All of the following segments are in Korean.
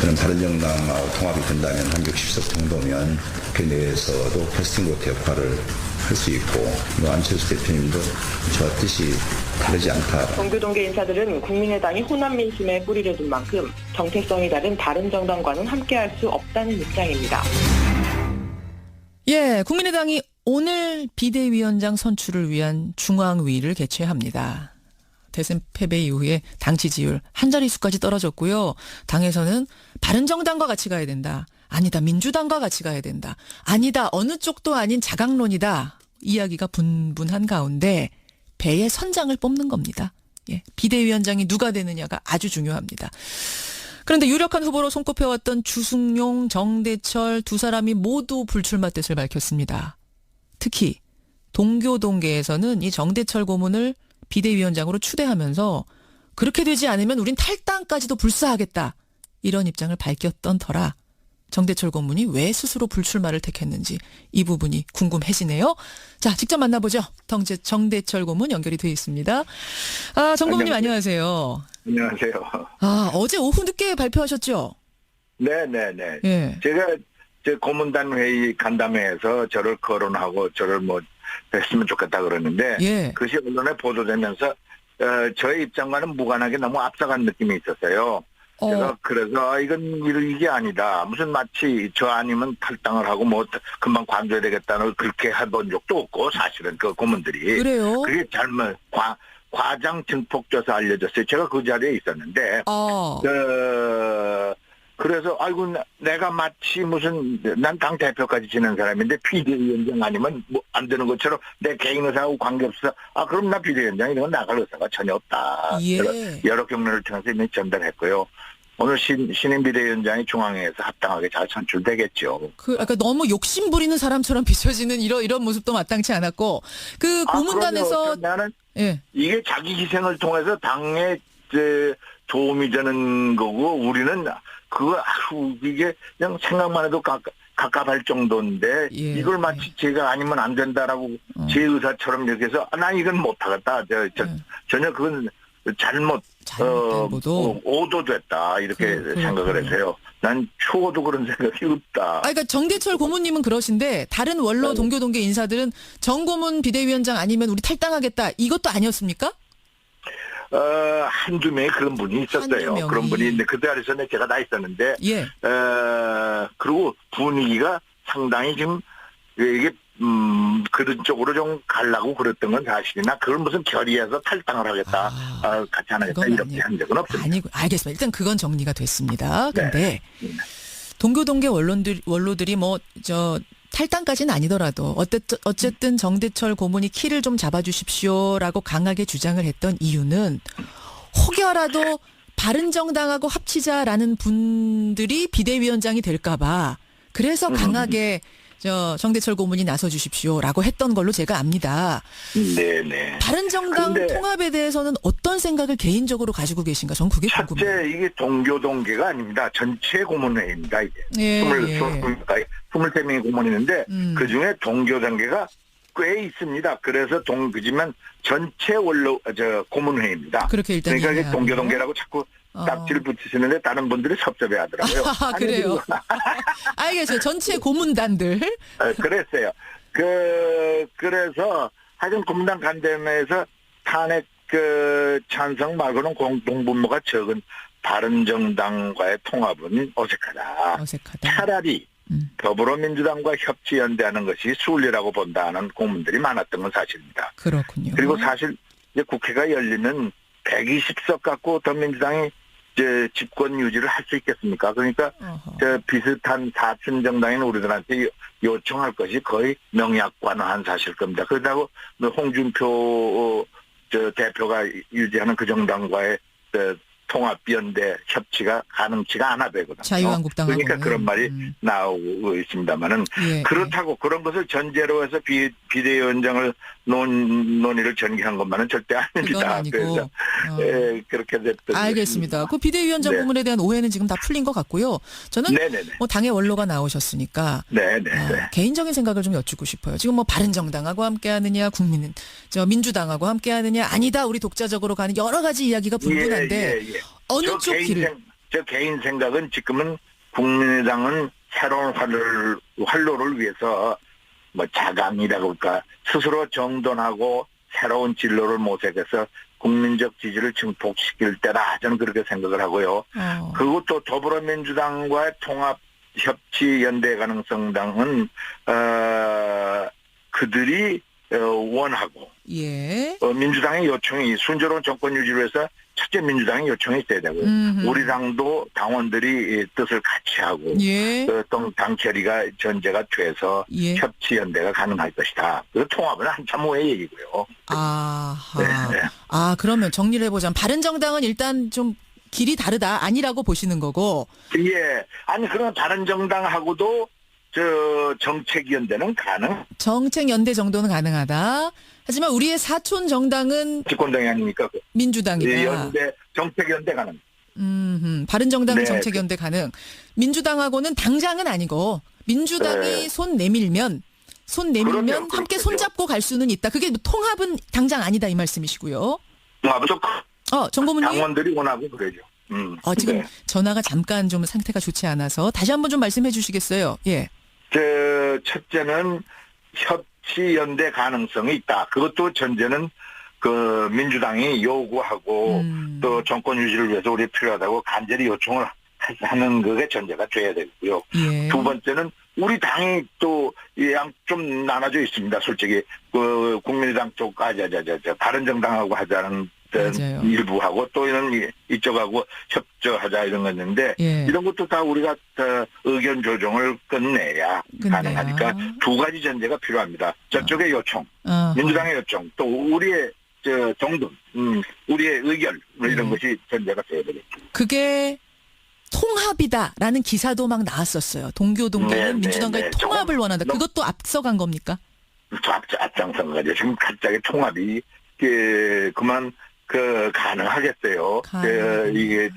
저는 바른정당하고 통합이 된다면 한 60석 정도면 국회 내에서도 캐스팅 보트 역할을 할 수 있고 안철수 대표님도 저와 뜻이 다르지 않다. 동교동계 인사들은 국민의당이 호남 민심에 뿌리를 둔 만큼 정체성이 다른 바른정당과는 함께할 수 없다는 입장입니다. 예, 국민의당이 오늘 비대위원장 선출을 위한 중앙위를 개최합니다. 대선 패배 이후에 당 지지율 한 자릿수까지 떨어졌고요. 당에서는 바른정당과 같이 가야 된다. 아니다. 민주당과 같이 가야 된다. 아니다. 어느 쪽도 아닌 자강론이다. 이야기가 분분한 가운데 배의 선장을 뽑는 겁니다. 예, 비대위원장이 누가 되느냐가 아주 중요합니다. 그런데 유력한 후보로 손꼽혀왔던 주승용, 정대철 두 사람이 모두 불출마 뜻을 밝혔습니다. 특히 동교동계에서는 이 정대철 고문을 비대위원장으로 추대하면서 그렇게 되지 않으면 우린 탈당까지도 불사하겠다. 이런 입장을 밝혔던 터라 정대철 고문이 왜 스스로 불출마를 택했는지 이 부분이 궁금해지네요. 자, 직접 만나보죠. 정대철 고문 연결이 되어 있습니다. 아, 정 고문님 안녕하세요. 안녕하세요. 아, 어제 오후 늦게 발표하셨죠? 네네네. 예. 제가 고문단 회의 간담회에서 저를 거론하고 저를 했으면 좋겠다 그러는데 예. 그것이 언론에 보도되면서 저의 입장과는 무관하게 너무 앞서간 느낌이 있었어요. 제가 그래서 이건 이게 아니다. 무슨 마치 저 아니면 탈당을 하고 금방 관둬야 되겠다는 그렇게 해본 적도 없고 사실은 그 고문들이. 그래요? 그게 잘못 과장 증폭져서 알려졌어요. 제가 그 자리에 있었는데. 그래서 아이고 내가 마치 무슨 난 당 대표까지 지낸 사람인데 비대위원장 아니면 안 되는 것처럼 내 개인 의사하고 관계없어. 그럼 나 비대위원장 이런 건 나갈 의사가 전혀 없다. 예. 여러 경로를 통해서 이미 전달했고요. 오늘 신임 비대위원장이 중앙회에서 합당하게 잘 선출되겠죠. 그러니까 너무 욕심 부리는 사람처럼 비춰지는 이런 모습도 마땅치 않았고 그 고문단에서 나는 예. 이게 자기 희생을 통해서 당에 도움이 되는 거고 우리는 이게 그냥 생각만 해도 갑갑할 정도인데 예. 이걸 마치 제가 아니면 안 된다라고 제 의사처럼 이렇게 해서 난 이건 못하겠다. 전혀 그건 잘못된 보도 오도됐다 이렇게 생각을 해서요. 난 추호도 그런 생각이 없다. 그러니까 정대철 고문님은 그러신데 다른 원로 동교동계 인사들은 정 고문 비대위원장 아니면 우리 탈당하겠다 이것도 아니었습니까? 한두 명의 그런 분이 있었어요. 그런 분이 있는데 그 자리에서 제가 다 있었는데 예. 그리고 분위기가 상당히 지금 이게 그런 쪽으로 좀 가려고 그랬던 건 사실이나 그걸 무슨 결의해서 탈당을 하겠다 같이 안 하겠다 이렇게 한 적은 없습니다. 아니고 알겠습니다. 일단 그건 정리가 됐습니다. 근데 네. 동교동계 원로들이 탈당까지는 아니더라도 어쨌든 정대철 고문이 키를 좀 잡아주십시오라고 강하게 주장을 했던 이유는 혹여라도 바른정당하고 합치자라는 분들이 비대위원장이 될까 봐 그래서 강하게 정대철 고문이 나서주십시오라고 했던 걸로 제가 압니다. 네네. 바른정당 통합에 대해서는 어떤 생각을 개인적으로 가지고 계신가? 전 그게 궁금해요. 첫째 이게 동교동계가 아닙니다. 전체 고문회의입니다. 이게. 예, 23명의 고문이 있는데 그중에 동교동계가 꽤 있습니다. 그래서 그지만 전체 고문회의입니다. 그렇게 일단 그러니까 동교동계라고 자꾸 딱지를 붙이시는데 다른 분들이 섭섭해 하더라고요. 그래요. 알겠어요. 전체 고문단들. 그랬어요. 그래서 하여튼 고문단 간담회에서 탄핵 찬성 말고는 공동분모가 적은 바른정당과의 통합은 어색하다. 차라리 더불어민주당과 협치연대하는 것이 순리라고 본다는 고문들이 많았던 건 사실입니다. 그렇군요. 그리고 사실 이제 국회가 열리면 120석 갖고 더민주당이 집권 유지를 할 수 있겠습니까? 그러니까 비슷한 사춘 정당인 우리들한테 요청할 것이 거의 명약관화한 사실일 겁니다. 그렇다고 홍준표 대표가 유지하는 그 정당과의 통합연대 협치가 가능치가 않아 되거든요. 자유한국당하고는. 그러니까 그런 말이 나오고 있습니다만은 그렇다고 그런 것을 전제로 해서 비대위원장을 논의를 전개한 것만은 절대 아닙니다. 그래서 그렇게 됐던. 알겠습니다. 것입니다. 그 비대위원장 부분에 대한 오해는 지금 다 풀린 것 같고요. 저는 당의 원로가 나오셨으니까 개인적인 생각을 좀 여쭙고 싶어요. 지금 바른정당하고 함께하느냐, 민주당하고 함께하느냐, 아니다 우리 독자적으로 가는 여러 가지 이야기가 분분한데 어느 쪽 길을? 제 개인 생각은 지금은 국민의당은 새로운 활로를 위해서 뭐 자강이라고 할까 스스로 정돈하고 새로운 진로를 모색해서 국민적 지지를 증폭시킬 때다 저는 그렇게 생각을 하고요. 그리고 또 더불어민주당과의 통합 협치 연대 가능성당은 그들이 원하고 예. 민주당의 요청이 순조로운 정권 유지를 위해서 첫째 민주당의 요청이 있어야 되고요. 우리 당도 당원들이 뜻을 같이 하고 예. 당 처리가 전제가 돼서 예. 협치 연대가 가능할 것이다. 그 통합은 한참 후의 얘기고요. 아하. 네. 아, 그러면 정리를 해보자면 바른정당은 일단 좀 길이 다르다 아니라고 보시는 거고. 예. 아니 그러면 다른 정당하고도 정책 연대는 가능? 정책 연대 정도는 가능하다. 하지만 우리의 사촌 정당은 집권당이 아닙니까? 민주당이다. 연대 정책 연대 가능. 바른정당은 네. 정책 연대 가능. 민주당하고는 당장은 아니고 민주당이 네. 손 내밀면 그럼요. 함께 그렇겠죠. 손잡고 갈 수는 있다. 그게 통합은 당장 아니다 이 말씀이시고요. 통합도 정 고문님. 당원들이 원하고 그러죠. 지금 네. 전화가 잠깐 좀 상태가 좋지 않아서 다시 한번 좀 말씀해 주시겠어요? 예. 첫째는 협치 연대 가능성이 있다. 그것도 전제는 그 민주당이 요구하고 또 정권 유지를 위해서 우리 필요하다고 간절히 요청을 하는 그게 전제가 돼야 되고요. 예. 두 번째는 우리 당이 또 좀 나눠져 있습니다. 솔직히 그 국민의당 쪽 바른정당하고 하자는 맞아요. 일부하고 또 이쪽하고 협조하자 이런 거였는데 예. 이런 것도 다 우리가 의견 조정을 끝내야 가능하니까 두 가지 전제가 필요합니다. 저쪽의 요청, 민주당의 요청, 또 우리의 정돈, 우리의 의견 뭐 이런 것이 전제가 돼야 되겠죠. 그게 통합이다라는 기사도 막 나왔었어요. 동교는 민주당과의 통합을 원한다. 그것도 앞서간 겁니까? 앞장선 거죠. 지금 갑자기 통합이 그만 가능하겠어요. 이게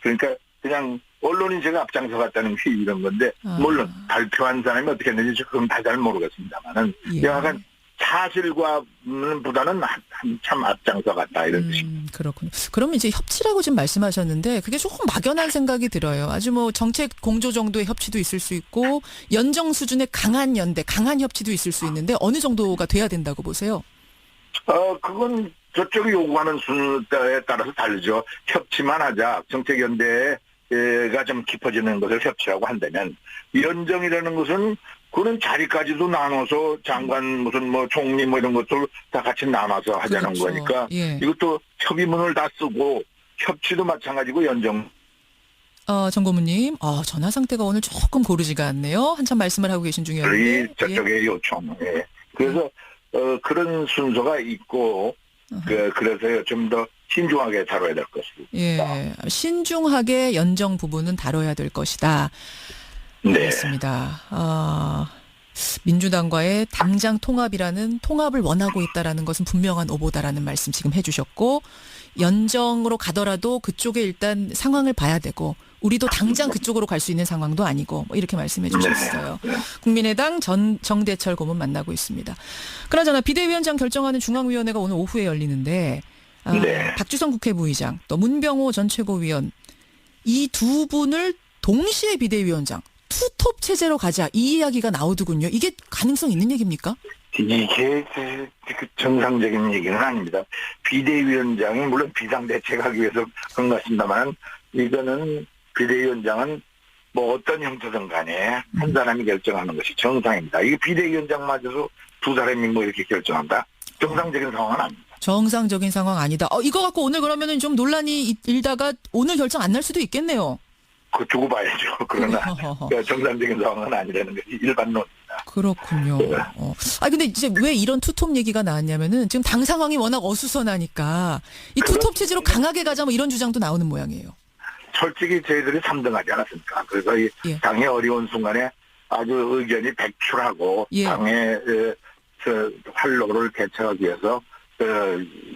그러니까 그냥 언론이 제가 앞장서 갔다는 게 이런 건데 물론 발표한 사람이 어떻게 했는지 그건 다 잘 모르겠습니다만은 약간 사실과보다는 한참 앞장서 갔다 이런 뜻입니다. 그렇군요. 그럼 이제 협치라고 지금 말씀하셨는데 그게 조금 막연한 생각이 들어요. 아주 뭐 정책 공조 정도의 협치도 있을 수 있고 연정 수준의 강한 연대, 강한 협치도 있을 수 있는데 어느 정도가 돼야 된다고 보세요? 그건 저쪽이 요구하는 순서에 따라서 다르죠. 협치만 하자. 정책연대가 좀 깊어지는 것을 협치라고 한다면 연정이라는 것은 그런 자리까지도 나눠서 장관 무슨 뭐 총리 뭐 이런 것들 다 같이 나눠서 하자는 그렇죠. 거니까 예. 이것도 협의문을 다 쓰고 협치도 마찬가지고 연정. 정 고문님, 전화 상태가 오늘 조금 고르지가 않네요. 한참 말씀을 하고 계신 중이었는데. 저쪽의 요청. 예. 그래서 그런 순서가 있고 그래서 좀 더 신중하게 다뤄야 될 것이다. 예, 신중하게 연정 부분은 다뤄야 될 것이다. 네. 알겠습니다. 민주당과의 당장 통합을 원하고 있다라는 것은 분명한 오보다라는 말씀 지금 해주셨고 연정으로 가더라도 그쪽에 일단 상황을 봐야 되고 우리도 당장 그쪽으로 갈 수 있는 상황도 아니고 뭐 이렇게 말씀해 주셨어요. 국민의당 정대철 고문 만나고 있습니다. 그나저나 비대위원장 결정하는 중앙위원회가 오늘 오후에 열리는데 박주선 국회부의장 또 문병호 전 최고위원 이 두 분을 동시에 비대위원장 투톱 체제로 가자 이 이야기가 나오더군요. 이게 가능성 있는 얘기입니까? 이게 정상적인 얘기는 아닙니다. 비대위원장이 물론 비상대책하기 위해서 그런 것 같습니다만 이거는 비대위원장은 뭐 어떤 형태든 간에 한 사람이 결정하는 것이 정상입니다. 이게 비대위원장마저도 두 사람이 뭐 이렇게 결정한다? 정상적인 상황은 아닙니다. 정상적인 상황 아니다. 이거 갖고 오늘 그러면은 좀 논란이 일다가 오늘 결정 안 날 수도 있겠네요. 그 두고 봐야죠. 그러나 정상적인 상황은 아니라는 것이 일반론입니다. 그렇군요. 근데 이제 왜 이런 투톱 얘기가 나왔냐면은 지금 당 상황이 워낙 어수선하니까 이 투톱 체제로 강하게 가자 뭐 이런 주장도 나오는 모양이에요. 솔직히 저희들이 3등하지 않았습니까? 그래서 이 당의 어려운 순간에 아주 의견이 백출하고 당의 활로를 개척하기 위해서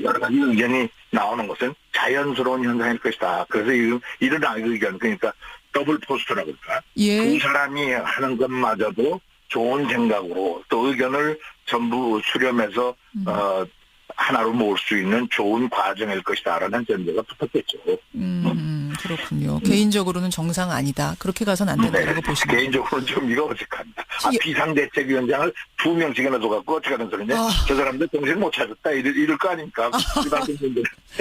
여러 가지 의견이 나오는 것은 자연스러운 현상일 것이다. 그래서 이런 의견 그러니까 더블 포스트라고 할까? 두 사람이 하는 것마저도 좋은 생각으로 또 의견을 전부 수렴해서 하나로 모을 수 있는 좋은 과정일 것이다라는 전제가 붙었겠죠. 그렇군요. 개인적으로는 정상 아니다. 그렇게 가선 안 된다고 보시는 개인적으로는 좀 이거 어색합니다. 비상대책위원장을 2명씩이나 둬갖고 어떻게 하는 소리냐. 저 사람들 정신 못 차렸다. 이럴 거 아닙니까?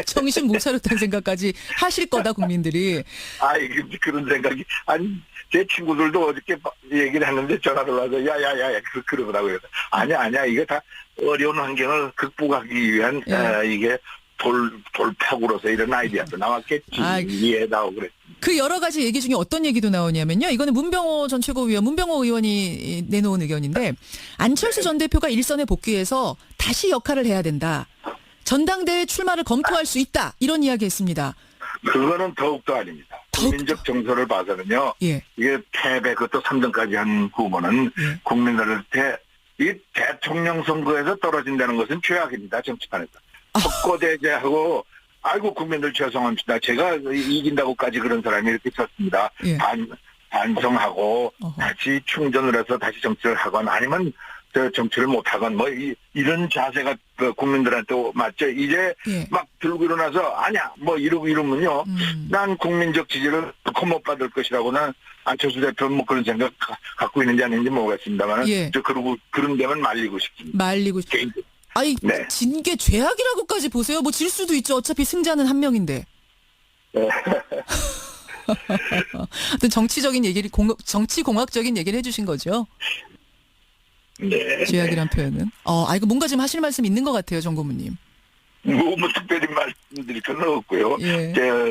정신 못 차렸다는 생각까지 하실 거다, 국민들이. 그런 생각이. 아니, 제 친구들도 어저께 얘기를 했는데 전화를 와서 야야야 그러더라고요. 아니야 이게 다 어려운 환경을 극복하기 위한 이게 돌파구로서 이런 아이디어도 나왔겠지. 이해다오 그랬. 그 여러 가지 얘기 중에 어떤 얘기도 나오냐면요. 이거는 문병호 전 최고위원, 문병호 의원이 내놓은 의견인데 안철수 전 대표가 일선에 복귀해서 다시 역할을 해야 된다. 전당대회 출마를 검토할 수 있다. 이런 이야기했습니다. 그거는 더욱더 아닙니다. 국민적 정서를 봐서는요. 이게 패배 그것도 3등까지 한 후보는 국민들한테 이 대통령 선거에서 떨어진다는 것은 죄악입니다. 정치판에서. 헛고대제하고 아이고 국민들 죄송합니다. 제가 이긴다고까지 그런 사람이 이렇게 쳤습니다. 반성하고 다시 충전을 해서 다시 정치를 하건 아니면 정치를 못하건 뭐 이런 자세가 그 국민들한테 맞죠. 이제 막 들고 일어나서 아니야 뭐 이러면요. 난 국민적 지지를 더 못 받을 것이라고 난 안철수 대표는 뭐 그런 생각 갖고 있는지 아닌지 모르겠습니다만 그러고 그런 데만 말리고 싶습니다. 진 게 죄악이라고까지 보세요. 뭐 질 수도 있죠. 어차피 승자는 한 명인데. 어떤 정치적인 얘기를 정치공학적인 얘기를 해주신 거죠. 네. 죄악이란 표현은. 이거 뭔가 좀 하실 말씀 있는 것 같아요, 정 고문님. 뭐 특별히 말씀드릴 건 없고요.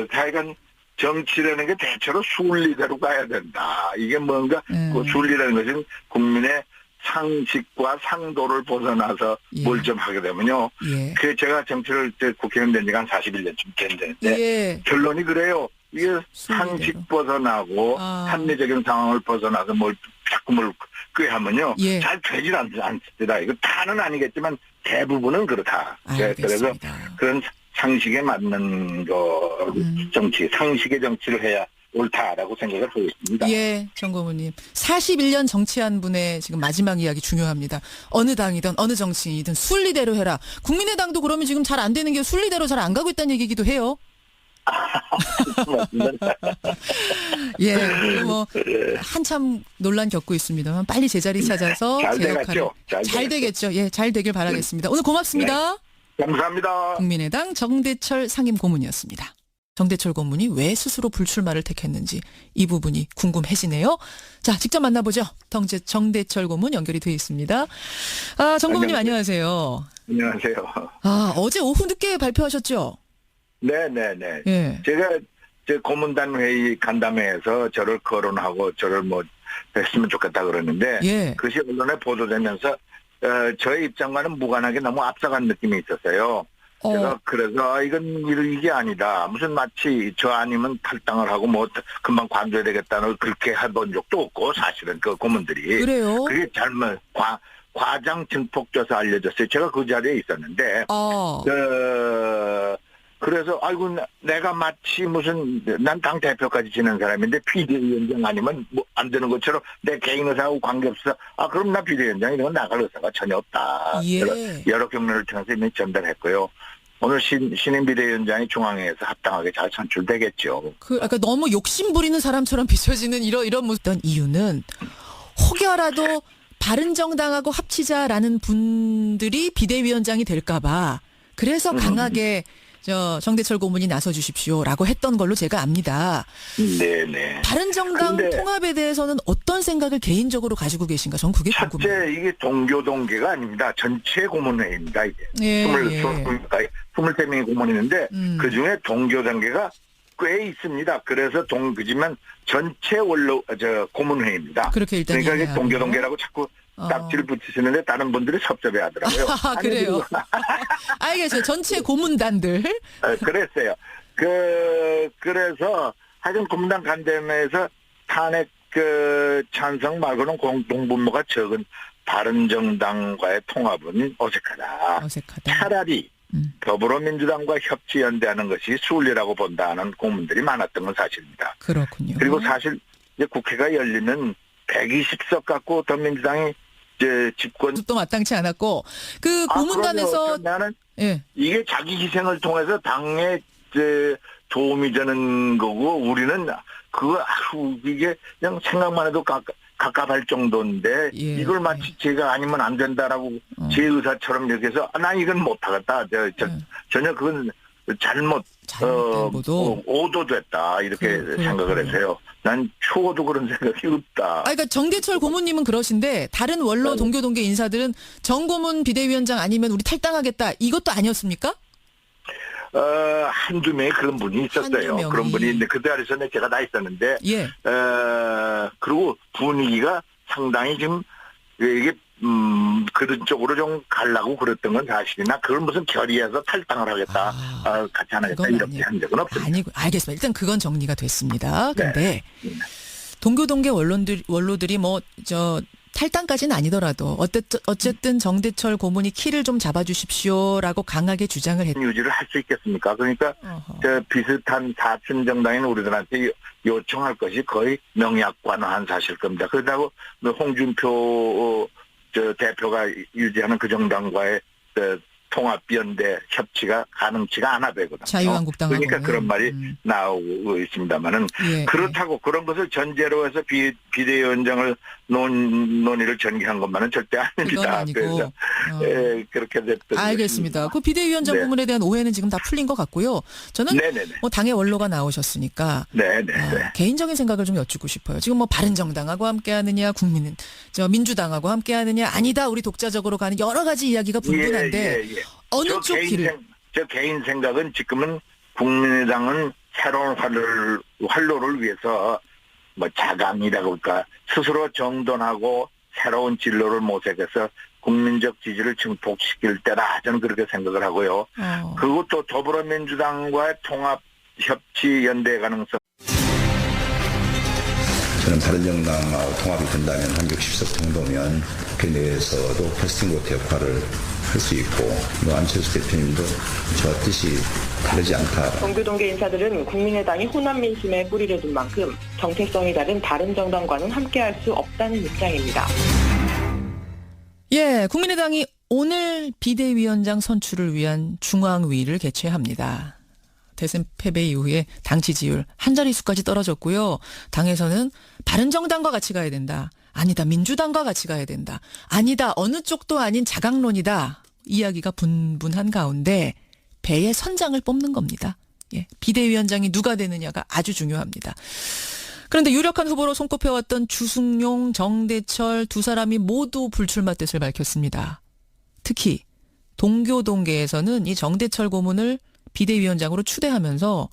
하여간 정치라는 게 대체로 순리대로 가야 된다. 이게 뭔가 그 순리라는 것은 국민의 상식과 상도를 벗어나서 뭘 좀 하게 되면요. 그 제가 정치를 국회의원 된 지가 한 41년쯤 됐는데 결론이 그래요. 이게 상식 벗어나고 합리적인 상황을 벗어나서 자꾸 꾀하면요. 잘 되질 않습니다. 이거 다는 아니겠지만 대부분은 그렇다. 그래서 그런 상식에 맞는 상식의 정치를 해야 옳다라고 생각을 하고 있습니다. 정 고문님. 41년 정치한 분의 지금 마지막 이야기 중요합니다. 어느 당이든 어느 정치인이든 순리대로 해라. 국민의당도 그러면 지금 잘 안 되는 게 순리대로 잘 안 가고 있다는 얘기기도 해요. 한참 논란 겪고 있습니다만 빨리 제자리 찾아서 제 역할을 잘 되겠죠. 잘 되길 바라겠습니다. 오늘 고맙습니다. 감사합니다. 국민의당 정대철 상임 고문이었습니다. 정대철 고문이 왜 스스로 불출마를 택했는지 이 부분이 궁금해지네요. 자, 직접 만나보죠. 정대철 고문 연결이 돼 있습니다. 정 고문님 안녕하세요. 안녕하세요. 어제 오후 늦게 발표하셨죠? 네네네. 제가 고문단 회의 간담회에서 저를 거론하고 저를 했으면 좋겠다 그러는데 그것이 언론에 보도되면서 저의 입장과는 무관하게 너무 앞서간 느낌이 있었어요. 제가 그래서 이건 이게 아니다. 무슨 마치 저 아니면 탈당을 하고 금방 관둬야 되겠다는 그렇게 해본 적도 없고 사실은 그 고문들이. 그래요? 그게 잘못 과장 증폭돼서 알려졌어요. 제가 그 자리에 있었는데. 그래서 내가 마치 난 당 대표까지 지낸 사람인데 비대위원장 아니면 안 되는 것처럼 내 개인 의사하고 관계없어. 그럼 나 비대위원장 이런 건 나갈 의사가 전혀 없다. 여러 경로를 통해서 이미 전달했고요. 오늘 신임 비대위원장이 중앙회에서 합당하게 잘 선출되겠죠. 그러니까 너무 욕심 부리는 사람처럼 비춰지는 이런 이유는 혹여라도 바른정당하고 합치자라는 분들이 비대위원장이 될까봐 그래서 강하게 정대철 고문이 나서 주십시오라고 했던 걸로 제가 압니다. 네네. 바른정당 통합에 대해서는 어떤 생각을 개인적으로 가지고 계신가? 전 그게 궁금해요. 첫째, 이게 동교동계가 아닙니다. 전체 고문회의입니다. 이게 23명의 고문이 있는데 그중에 동교동계가 꽤 있습니다. 그래서 그지만 전체 고문회의입니다. 그렇게 일단 그러니까 이게 동교동계라고 자꾸 딱지를 붙이시는데 다른 분들이 섭섭해 하더라고요. 그래요. 알겠어요. 전체 고문단들. 그랬어요. 그래서 하여튼 고문단 간담회에서 탄핵 찬성 말고는 공동분모가 적은 바른정당과의 통합은 어색하다. 차라리 더불어민주당과 협치연대하는 것이 순리라고 본다는 고문들이 많았던 건 사실입니다. 그렇군요. 그리고 사실 이제 국회가 열리면 120석 갖고 더민주당이 집권 또 마땅치 않았고 고문단에서 나는 이게 자기 희생을 통해서 당의 도움이 되는 거고 우리는 그거 이게 그냥 생각만 해도 갑갑할 정도인데 예, 이걸 마치 제가 아니면 안 된다라고 제 의사처럼 이렇게 해서 난 이건 못하겠다. 전혀 그건 잘못된 오도됐다 이렇게 생각을 해서요. 난 추호도 그런 생각이 없다. 그러니까 정대철 고문님은 그러신데 다른 원로 동교동계 인사들은 정고문 비대위원장 아니면 우리 탈당하겠다 이것도 아니었습니까? 한두 명의 그런 분이 있었어요. 그런 분이 있는데 그 자리에서는 제가 다 있었는데 예. 그리고 분위기가 상당히 지금 이게 그런 쪽으로 좀 가려고 그랬던 건 사실이나 그걸 무슨 결의해서 탈당을 하겠다 같이 안 하겠다 이렇게 한 적은 없습니다. 아니고 알겠습니다. 일단 그건 정리가 됐습니다. 근데 네. 동교동계 원로들이 탈당까지는 아니더라도 어쨌든 정대철 고문이 키를 좀 잡아주십시오라고 강하게 주장을 했. 유지를 할 수 있겠습니까? 그러니까 비슷한 사촌 정당인 우리들한테 요청할 것이 거의 명약관화한 사실 겁니다. 그렇다고 홍준표 대표가 유지하는 그 정당과의 통합연대 협치가 가능치가 않아 되거든요. 자유한국당하고는. 그러니까 그런 말이 나오고 있습니다만은 예, 그렇다고 그런 것을 전제로 해서 비대위원장을 논의를 전개한 것만은 절대 아닙니다. 그건 아니고. 그래서 그렇게 됐던 알겠습니다. 것입니다. 그 비대위원장 네. 부분에 대한 오해는 지금 다 풀린 것 같고요. 저는 네네네. 당의 원로가 나오셨으니까 개인적인 생각을 좀 여쭙고 싶어요. 지금 바른정당하고 함께하느냐, 민주당하고 함께하느냐, 아니다 우리 독자적으로 가는 여러 가지 이야기가 분분한데 어느 쪽 길을? 저 개인 생각은 지금은 국민의당은 새로운 활로를 위해서 자강이라고 할까 스스로 정돈하고 새로운 진로를 모색해서 국민적 지지를 증폭시킬 때라 저는 그렇게 생각을 하고요. 그리고 또 더불어민주당과의 통합 협치 연대 가능성. 저는 바른정당하고 통합이 된다면 한 60석 정도면 그 내에서도 캐스팅 보트 역할을 할 수 있고 안철수 대표님도 저와 뜻이 다르지 않다. 동교동계 인사들은 국민의당이 호남 민심에 뿌리를 둔 만큼 정체성이 다른 다른 정당과는 함께할 수 없다는 입장입니다. 예, 국민의당이 오늘 비대위원장 선출을 위한 중앙위를 개최합니다. 대선 패배 이후에 당 지지율 한 자릿수까지 떨어졌고요. 당에서는 바른정당과 같이 가야 된다. 아니다. 민주당과 같이 가야 된다. 아니다. 어느 쪽도 아닌 자강론이다. 이야기가 분분한 가운데 배의 선장을 뽑는 겁니다. 예, 비대위원장이 누가 되느냐가 아주 중요합니다. 그런데 유력한 후보로 손꼽혀왔던 주승용, 정대철 두 사람이 모두 불출마 뜻을 밝혔습니다. 특히 동교동계에서는 이 정대철 고문을 비대위원장으로 추대하면서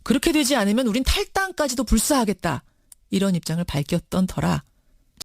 그렇게 되지 않으면 우린 탈당까지도 불사하겠다. 이런 입장을 밝혔던 터라